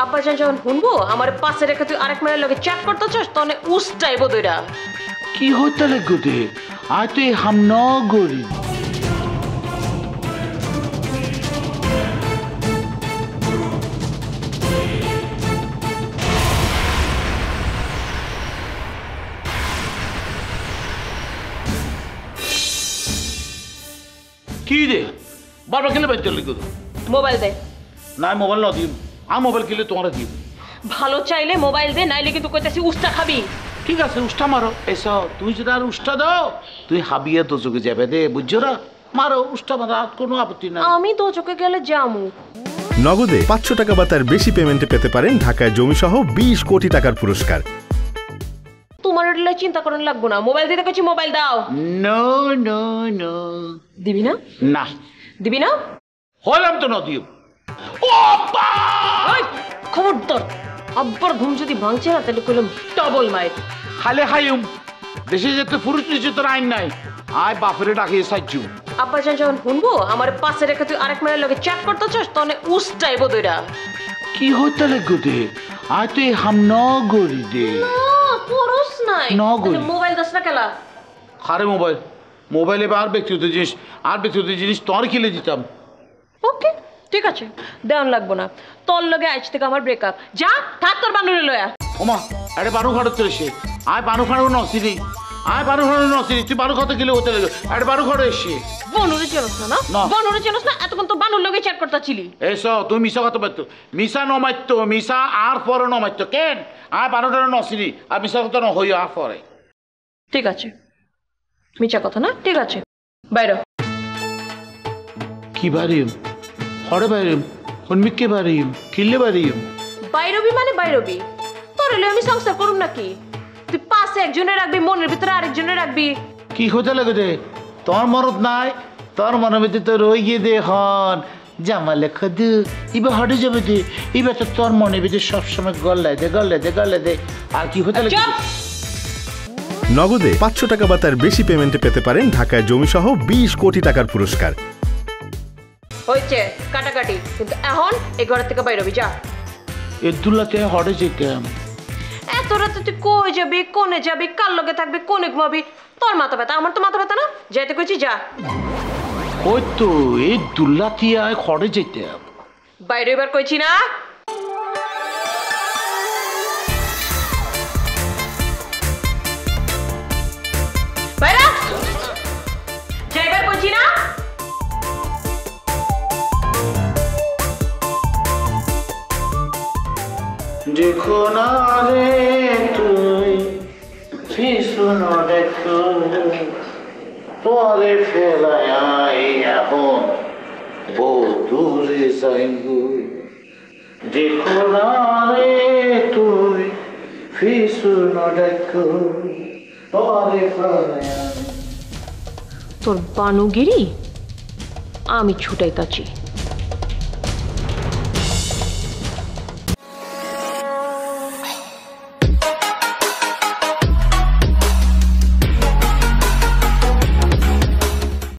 আব্বাজান যখন শুনবো আমার পাশে রেখে তুই আরেক মেয়ের লগে চ্যাট করতে চাস তখন উস্টাইবো দইরা। কি হইতে লাগো দে আয় তুই হাম ন গরি কি রে বারবার খেলে বাইতে লাগো মোবাইল দে। না মোবাইল না দিম আর মোবাইল কিনলে তোমার দিব। ভালো চাইলে মোবাইল দে, নাইলে কিন্তু কইতাছি উস্তা খাবি। ঠিক আছে উষ্টা মারো এসো তুমি যদি আর উষ্টা দাও তুই হাবিয়ে তো চোখে যাবে দে বুঝছো না মারো উষ্টা মারো আর কোনো আপত্তি নাই। আমি তো চোখে গেলে জামু। নগদে 500 টাকা বা তার বেশি পেমেন্টে পেতে পারেন ঢাকায় জমিসহ 20 কোটি টাকার পুরস্কার। তোমার এগুলো চিন্তা করেন লাগবো না, মোবাইল দিতে কইছি মোবাইল দাও। নো নো নো দিবি না? না দিবি না? হলাম তো না দিও। ও বা ওই খবরদার আব্বার ঘুম যদি ভাঙছে না তাহলে কইলাম ডবল মাইর। খালে খাইম দেশে যেতে পুরুষ নিশ্চিত আইন নাই আয় বাপরে ডাকিয়ে সাহায্য। আব্বাজান যখন শুনবো আমার পাশে রেখে তুই আরেক মেয়ের লগে চ্যাট করতে চাস তখন উস্টাইবো দইরা। কি হইতে লাগো দে আয় তুই হাম ন গরি দে পরস নাই নগরি। মোবাইল দাস না কেলা? খারে মোবাইল মোবাইলে আর ব্যক্তিগত জিনিস আর ব্যক্তিগত জিনিস তোর কিলে দিতাম। ওকে ঠিক আছে, দেওয়ান লাগবো না। তোর লগে আজ থেকে আমার ব্রেকআপ। যা থাক তোর বান্ধবী লয়া। ওমা আরে বানু খাড়ো চলেছে আয় বানু খাড়ো নসিনি আয় বানু খাড়ো নসিনি তুই বানু খাতে গেলে হতে লাগে আরে বানু খাড়ো এসে বনুরে চেনস না? না। বনুরে চেনস না? এতক্ষণ তো বানুর লগে চ্যাট করতেছিলি। এসো তুই মিশা কথা পারতো মিশা নমাইত মিশা আর পরে নমাইত কেন আয় বানুটারও নসিনি আর মিশা কথা ন হইও আর পরে। ঠিক আছে মিছা কথা না, ঠিক আছে বাইরে। কি বাড়িম হরে বাড়িম হনমিককে বাড়িম কিনলে বাড়িম বাইরবি মানে বাইরবি। তোর হলে আমি সংসার করুম নাকি? তুই পাশে একজনে রাখবি, মনের ভিতরে আরেকজনে রাখবি। কি হতে লাগে দে তোর মরদ নাই তোর মনের ভিতরে তো রই গিয়ে দে হন জামালে খদু ইবা হটে যাবে দে এবার তো তোর মনের ভিতরে সবসময় গল্লায় দে গল্লায় দে গল্লায় দে আর কি হতে লাগে। নগদে 500 টাকা বা তার বেশি পেমেন্টে পেতে পারেন ঢাকায় জমিসহ 20 কোটি টাকার পুরস্কার। হয়েছে কাটাকাটি, কিন্তু এখন এই ঘর থেকে বাইরবি যা। এদুল্লাতে হটে যেতাম এত রাতে তুই কই যাবি, কোনে যাবি, কার লগে থাকবি, কোনে ঘুমাবি? তোর মাথা ব্যথা, আমার তো মাথা ব্যথা না। যাইতে কইছি যা। ওই তো এই দুল্লাতে আয় হটে যেতাম বাইরে এবার কইছি না। বাইরে যাইবার কইছি না। দেখো না রে তুই শিশুন দেখো তোরে ফেলায় এখন বধুরে সাইঙ্গু দেখো না রে তুই শিশুন দেখো তোরে ফেলায়। তোর বানুগিরি আমি ছুটাইতাছি।